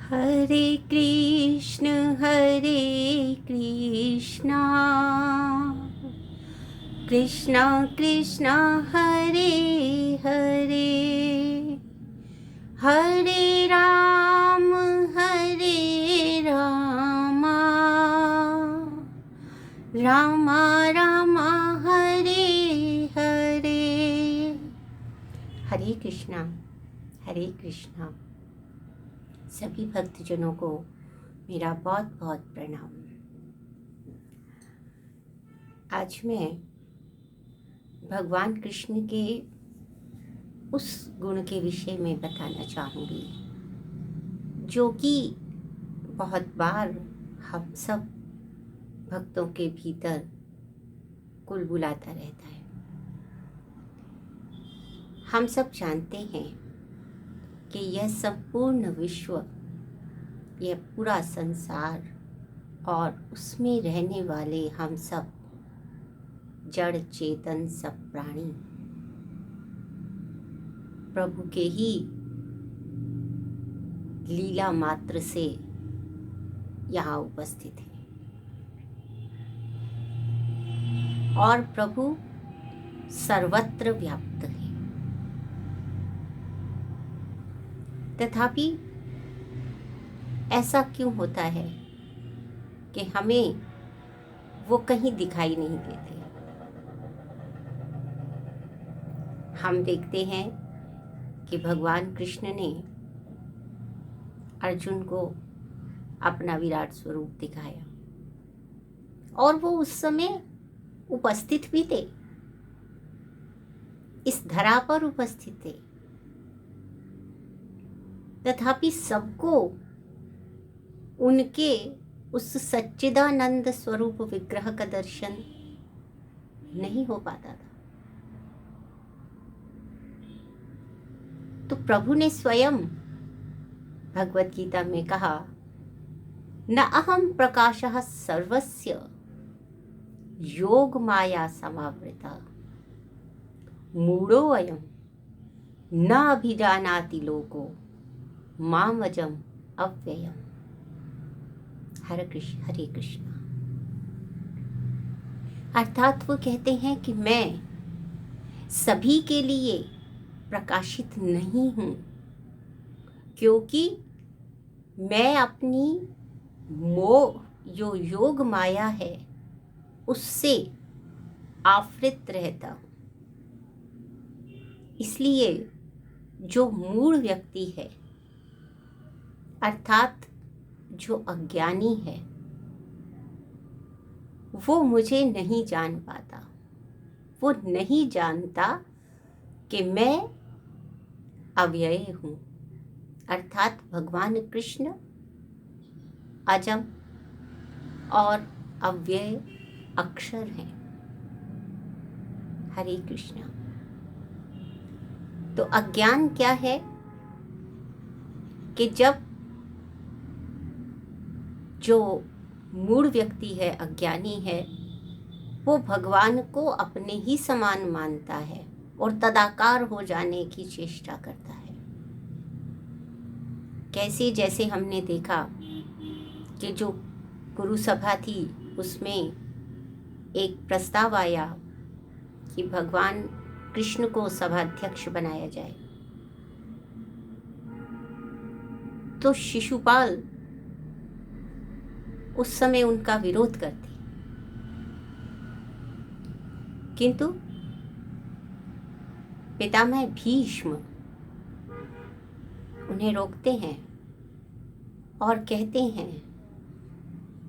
हरे कृष्ण कृष्ण कृष्ण हरे हरे, हरे राम राम राम हरे हरे। हरे कृष्णा हरे कृष्णा। सभी भक्तजनों को मेरा बहुत बहुत प्रणाम। आज मैं भगवान कृष्ण के उस गुण के विषय में बताना चाहूँगी जो कि बहुत बार हम सब भक्तों के भीतर कुलबुलाता रहता है। हम सब जानते हैं कि यह संपूर्ण विश्व, यह पूरा संसार और उसमें रहने वाले हम सब जड़ चेतन सब प्राणी प्रभु के ही लीला मात्र से यहाँ उपस्थित है और प्रभु सर्वत्र व्याप्त है। तथापि ऐसा क्यों होता है कि हमें वो कहीं दिखाई नहीं देते। हम देखते हैं कि भगवान कृष्ण ने अर्जुन को अपना विराट स्वरूप दिखाया और वो उस समय उपस्थित भी थे, इस धरा पर उपस्थित थे। तथापि सबको उनके उस सच्चिदानंद स्वरूप विग्रह का दर्शन नहीं हो पाता था। तो प्रभु ने स्वयं भगवत गीता में कहा, न अहम प्रकाशः सर्वस्य योग माया समावृता मूढ़ो अयम न अभिजानाति लोको मामजम अव्ययम। हरे कृष्ण। अर्थात वो कहते हैं कि मैं सभी के लिए प्रकाशित नहीं हूँ, क्योंकि मैं अपनी जो योग माया है उससे आवृत रहता हूँ। इसलिए जो मूढ़ व्यक्ति है अर्थात जो अज्ञानी है वो मुझे नहीं जान पाता। वो नहीं जानता कि मैं अव्यय हूँ, अर्थात भगवान कृष्ण अजम और अव्यय अक्षर हैं। हरे कृष्णा। तो अज्ञान क्या है कि जब जो मूढ़ व्यक्ति है, अज्ञानी है, वो भगवान को अपने ही समान मानता है और तदाकार हो जाने की चेष्टा करता है। कैसे, जैसे हमने देखा कि जो गुरु सभा थी उसमें एक प्रस्ताव आया कि भगवान कृष्ण को सभाध्यक्ष बनाया जाए। तो शिशुपाल उस समय उनका विरोध करते, किंतु पितामह भीष्म उन्हें रोकते हैं और कहते हैं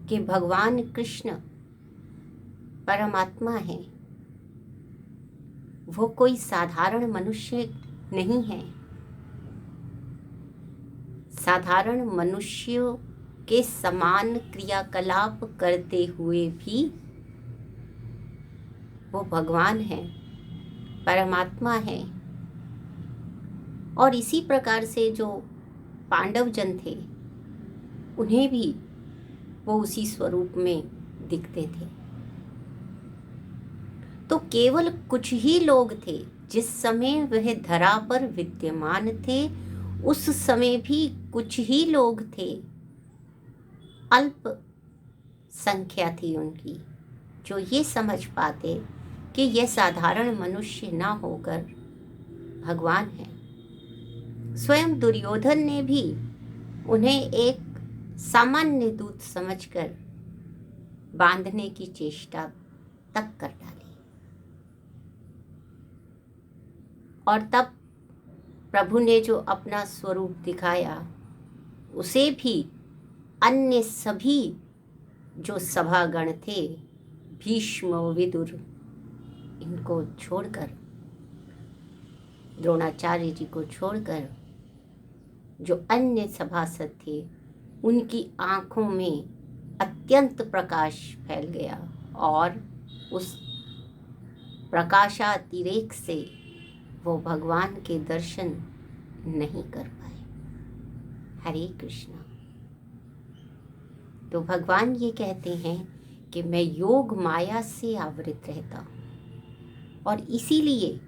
कि भगवान कृष्ण परमात्मा है, वो कोई साधारण मनुष्य नहीं है। साधारण मनुष्यों के समान क्रियाकलाप करते हुए भी वो भगवान है, परमात्मा है। और इसी प्रकार से जो पांडव जन थे उन्हें भी वो उसी स्वरूप में दिखते थे। तो केवल कुछ ही लोग थे जिस समय वह धरा पर विद्यमान थे, उस समय भी कुछ ही लोग थे, अल्प संख्या थी उनकी, जो ये समझ पाते कि यह साधारण मनुष्य ना होकर भगवान है। स्वयं दुर्योधन ने भी उन्हें एक सामान्य दूत समझकर बांधने की चेष्टा तक कर डाली। और तब प्रभु ने जो अपना स्वरूप दिखाया, उसे भी अन्य सभी जो सभागण थे, भीष्म विदुर, इनको छोड़कर, द्रोणाचार्य जी को छोड़कर जो अन्य सभासद थे, उनकी आंखों में अत्यंत प्रकाश फैल गया और उस प्रकाशातिरेक से वो भगवान के दर्शन नहीं कर पाए। हरे कृष्णा। तो भगवान ये कहते हैं कि मैं योग माया से आवृत रहता हूँ, और इसीलिए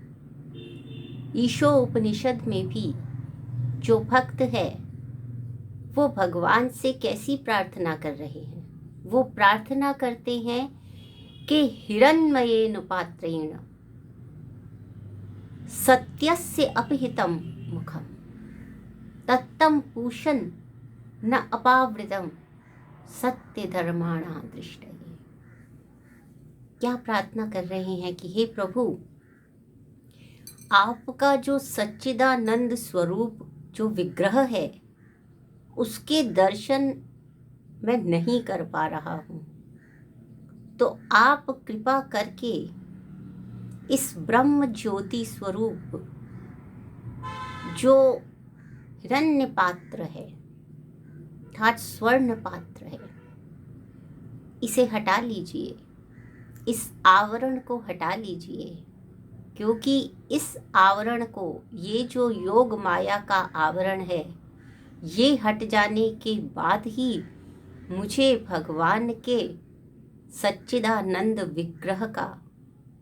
ईशो उपनिषद में भी जो भक्त है वो भगवान से कैसी प्रार्थना कर रहे हैं। वो प्रार्थना करते हैं कि हिरण्मयेन पात्रेण सत्यस्य अपहितं मुखम तत्तं पूषन् न अपावृतं सत्य धर्माणा दृष्टये। क्या प्रार्थना कर रहे हैं कि हे प्रभु, आपका जो सच्चिदानंद स्वरूप जो विग्रह है, उसके दर्शन मैं नहीं कर पा रहा हूँ, तो आप कृपा करके इस ब्रह्म ज्योति स्वरूप जो हिरण्य पात्र है, अर्थात स्वर्ण पात्र है, इसे हटा लीजिए, इस आवरण को हटा लीजिए, क्योंकि इस आवरण को, ये जो योग माया का आवरण है, ये हट जाने के बाद ही मुझे भगवान के सच्चिदानंद विग्रह का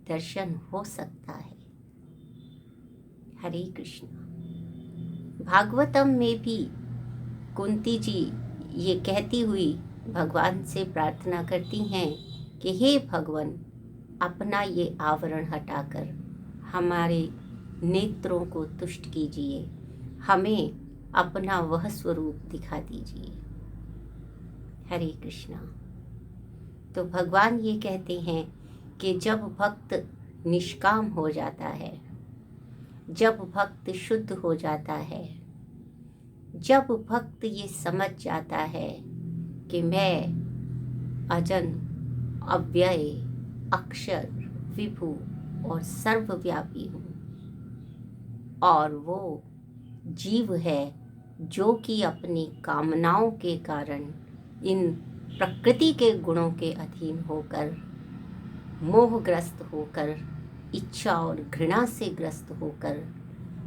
दर्शन हो सकता है। हरे कृष्णा। भागवतम में भी कुंती जी ये कहती हुई भगवान से प्रार्थना करती हैं कि हे भगवान, अपना ये आवरण हटाकर हमारे नेत्रों को तुष्ट कीजिए, हमें अपना वह स्वरूप दिखा दीजिए। हरे कृष्णा। तो भगवान ये कहते हैं कि जब भक्त निष्काम हो जाता है, जब भक्त शुद्ध हो जाता है, जब भक्त ये समझ जाता है कि मैं अजन, अव्यय, अक्षर, विभु और सर्वव्यापी हूँ, और वो जीव है जो कि अपनी कामनाओं के कारण इन प्रकृति के गुणों के अधीन होकर, मोहग्रस्त होकर, इच्छा और घृणा से ग्रस्त होकर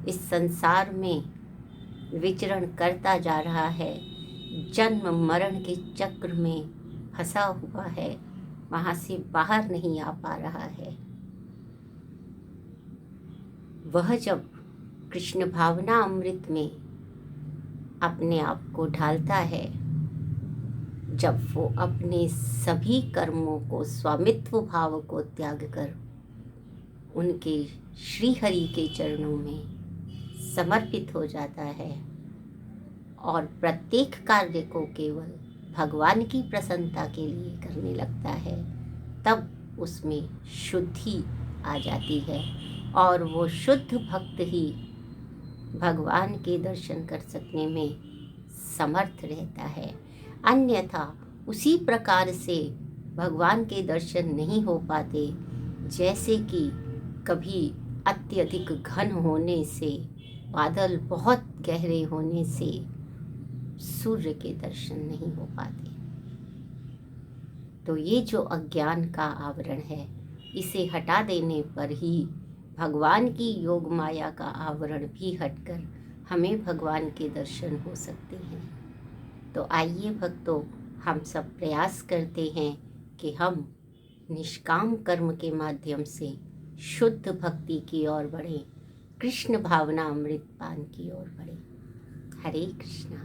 इस संसार में विचरण करता जा रहा है, जन्म मरण के चक्र में फंसा हुआ है, वहाँ से बाहर नहीं आ पा रहा है। वह जब कृष्ण भावना अमृत में अपने आप को ढालता है, जब वो अपने सभी कर्मों को, स्वामित्व भाव को त्याग कर उनके श्री हरि के चरणों में समर्पित हो जाता है और प्रत्येक कार्य को केवल भगवान की प्रसन्नता के लिए करने लगता है, तब उसमें शुद्धि आ जाती है और वो शुद्ध भक्त ही भगवान के दर्शन कर सकने में समर्थ रहता है। अन्यथा उसी प्रकार से भगवान के दर्शन नहीं हो पाते, जैसे कि कभी अत्यधिक घन होने से, बादल बहुत गहरे होने से सूर्य के दर्शन नहीं हो पाते। तो ये जो अज्ञान का आवरण है, इसे हटा देने पर ही भगवान की योग माया का आवरण भी हटकर हमें भगवान के दर्शन हो सकते हैं। तो आइए भक्तों, हम सब प्रयास करते हैं कि हम निष्काम कर्म के माध्यम से शुद्ध भक्ति की ओर बढ़ें, कृष्ण भावना अमृत पान की ओर बढ़ें। हरे कृष्णा।